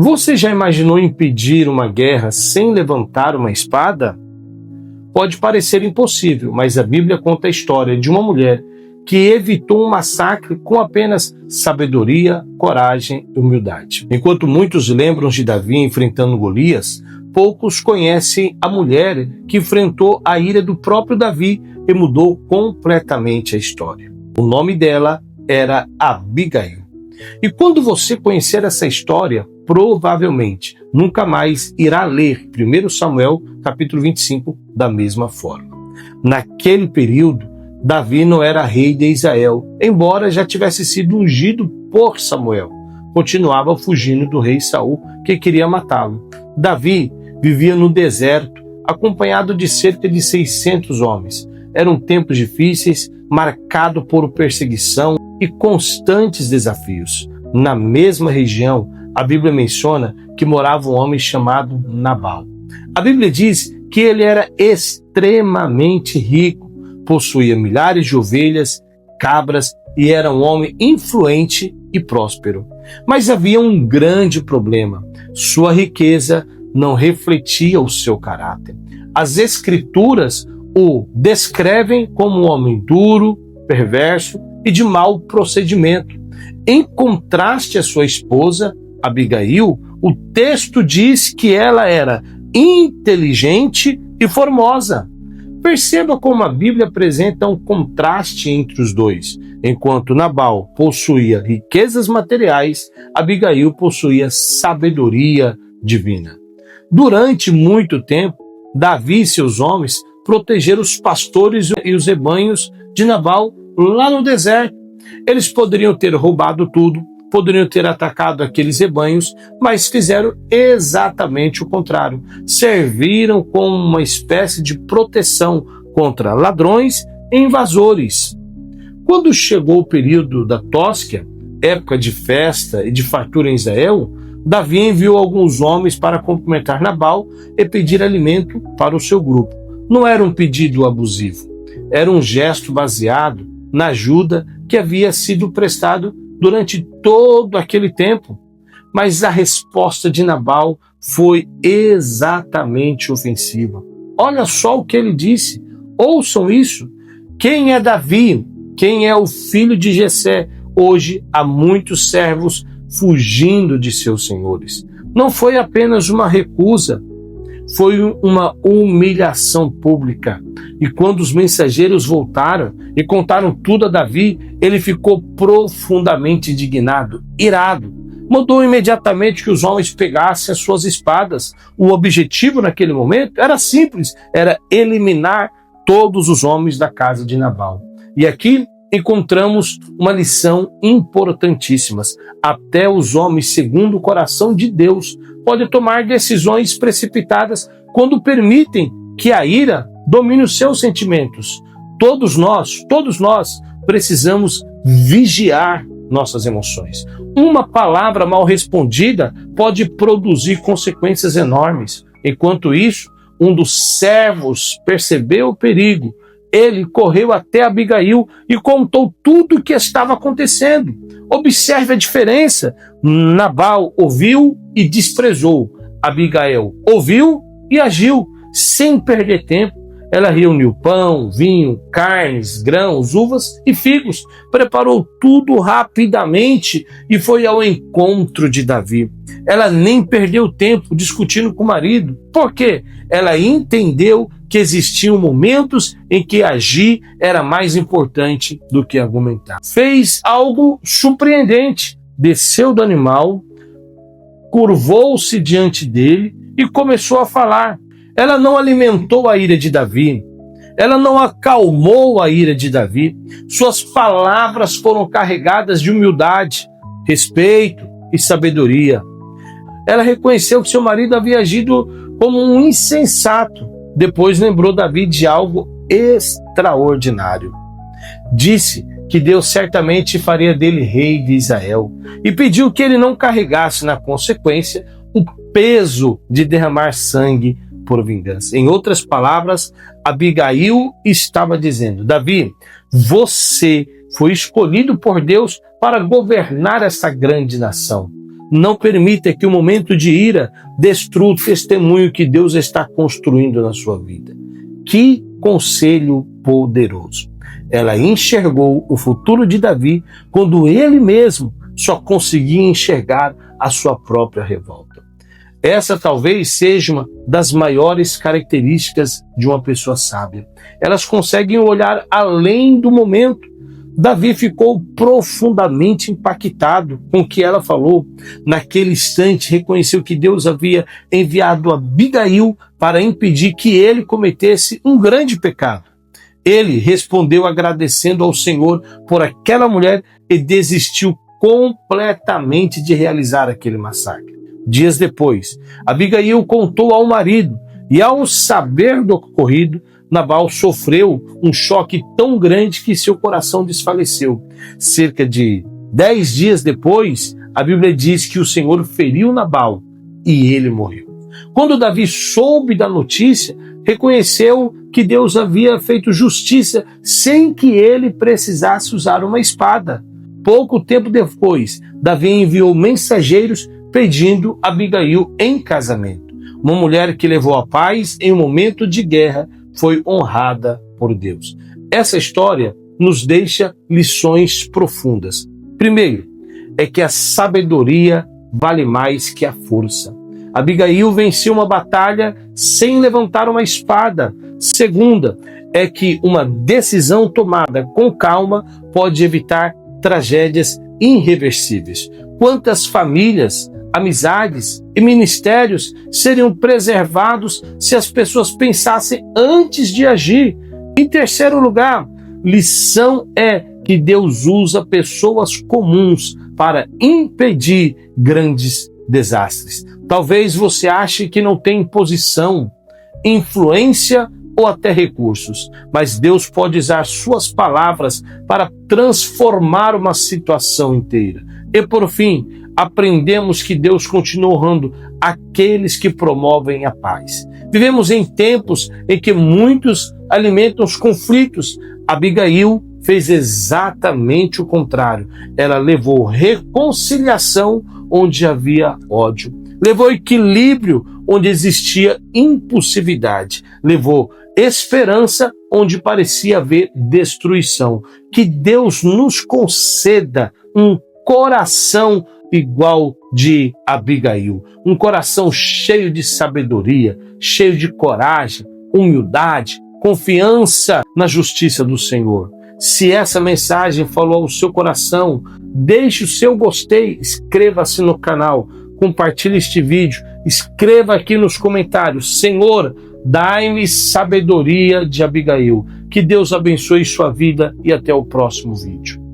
Você já imaginou impedir uma guerra sem levantar uma espada? Pode parecer impossível, mas a Bíblia conta a história de uma mulher que evitou um massacre com apenas sabedoria, coragem e humildade. Enquanto muitos lembram de Davi enfrentando Golias, poucos conhecem a mulher que enfrentou a ira do próprio Davi e mudou completamente a história. O nome dela era Abigail. E quando você conhecer essa história, provavelmente nunca mais irá ler 1 Samuel capítulo 25 da mesma forma. Naquele período, Davi não era rei de Israel, embora já tivesse sido ungido por Samuel. Continuava fugindo do rei Saul, que queria matá-lo. Davi vivia no deserto, acompanhado de cerca de 600 homens. Eram tempos difíceis, marcados por perseguição e constantes desafios. Na mesma região, a Bíblia menciona que morava um homem chamado Nabal. A Bíblia diz que ele era extremamente rico, possuía milhares de ovelhas, cabras e era um homem influente e próspero. Mas havia um grande problema: sua riqueza não refletia o seu caráter. As Escrituras o descrevem como um homem duro, perverso e de mau procedimento. Em contraste à sua esposa, Abigail, o texto diz que ela era inteligente e formosa. Perceba como a Bíblia apresenta um contraste entre os dois. Enquanto Nabal possuía riquezas materiais, Abigail possuía sabedoria divina. Durante muito tempo, Davi e seus homens protegeram os pastores e os rebanhos de Nabal lá no deserto. Eles poderiam ter roubado tudo, poderiam ter atacado aqueles rebanhos, mas fizeram exatamente o contrário. Serviram como uma espécie de proteção contra ladrões e invasores. Quando chegou o período da Tosquia, época de festa e de fartura em Israel, Davi enviou alguns homens para cumprimentar Nabal e pedir alimento para o seu grupo. Não era um pedido abusivo, era um gesto baseado na ajuda que havia sido prestado durante todo aquele tempo. Mas a resposta de Nabal foi exatamente ofensiva. Olha só o que ele disse. Ouçam isso. Quem é Davi? Quem é o filho de Jessé? Hoje há muitos servos fugindo de seus senhores. Não foi apenas uma recusa, foi uma humilhação pública. E quando os mensageiros voltaram e contaram tudo a Davi, ele ficou profundamente indignado, irado. Mandou imediatamente que os homens pegassem as suas espadas. O objetivo naquele momento era simples, era eliminar todos os homens da casa de Nabal. E aqui encontramos uma lição importantíssima. Até os homens segundo o coração de Deus podem tomar decisões precipitadas quando permitem que a ira domine os seus sentimentos. Todos nós precisamos vigiar nossas emoções. Uma palavra mal respondida pode produzir consequências enormes. Enquanto isso, um dos servos percebeu o perigo. Ele correu até Abigail e contou tudo o que estava acontecendo. Observe a diferença. Nabal ouviu e desprezou. Abigail ouviu e agiu. Sem perder tempo, ela reuniu pão, vinho, carnes, grãos, uvas e figos. Preparou tudo rapidamente e foi ao encontro de Davi. Ela nem perdeu tempo discutindo com o marido. Por quê? Ela entendeu que existiam momentos em que agir era mais importante do que argumentar. Fez algo surpreendente. Desceu do animal, curvou-se diante dele e começou a falar. Ela não alimentou a ira de Davi. Ela não acalmou a ira de Davi. Suas palavras foram carregadas de humildade, respeito e sabedoria. Ela reconheceu que seu marido havia agido como um insensato. Depois lembrou Davi de algo extraordinário. Disse que Deus certamente faria dele rei de Israel e pediu que ele não carregasse na consequência o peso de derramar sangue por vingança. Em outras palavras, Abigail estava dizendo: Davi, você foi escolhido por Deus para governar essa grande nação. Não permita que o momento de ira destrua o testemunho que Deus está construindo na sua vida. Que conselho poderoso! Ela enxergou o futuro de Davi quando ele mesmo só conseguia enxergar a sua própria revolta. Essa talvez seja uma das maiores características de uma pessoa sábia. Elas conseguem olhar além do momento. Davi ficou profundamente impactado com o que ela falou. Naquele instante, reconheceu que Deus havia enviado Abigail para impedir que ele cometesse um grande pecado. Ele respondeu agradecendo ao Senhor por aquela mulher e desistiu completamente de realizar aquele massacre. Dias depois, Abigail contou ao marido e, ao saber do ocorrido, Nabal sofreu um choque tão grande que seu coração desfaleceu. Cerca de 10 dias depois, a Bíblia diz que o Senhor feriu Nabal e ele morreu. Quando Davi soube da notícia, reconheceu que Deus havia feito justiça sem que ele precisasse usar uma espada. Pouco tempo depois, Davi enviou mensageiros pedindo Abigail em casamento. Uma mulher que levou a paz em um momento de guerra foi honrada por Deus. Essa história nos deixa lições profundas. Primeiro, é que a sabedoria vale mais que a força. Abigail venceu uma batalha sem levantar uma espada. Segunda, é que uma decisão tomada com calma pode evitar tragédias irreversíveis. Quantas famílias, amizades e ministérios seriam preservados se as pessoas pensassem antes de agir? Em terceiro lugar, lição é que Deus usa pessoas comuns para impedir grandes desastres. Talvez você ache que não tem posição, influência ou até recursos, mas Deus pode usar suas palavras para transformar uma situação inteira. E por fim, aprendemos que Deus continua honrando aqueles que promovem a paz. Vivemos em tempos em que muitos alimentam os conflitos. Abigail fez exatamente o contrário. Ela levou reconciliação onde havia ódio. Levou equilíbrio onde existia impulsividade. Levou esperança onde parecia haver destruição. Que Deus nos conceda um coração igual de Abigail. Um coração cheio de sabedoria, cheio de coragem, humildade, confiança na justiça do Senhor. Se essa mensagem falou ao seu coração, deixe o seu gostei, inscreva-se no canal, compartilhe este vídeo, escreva aqui nos comentários: Senhor, dai-me sabedoria de Abigail. Que Deus abençoe sua vida e até o próximo vídeo.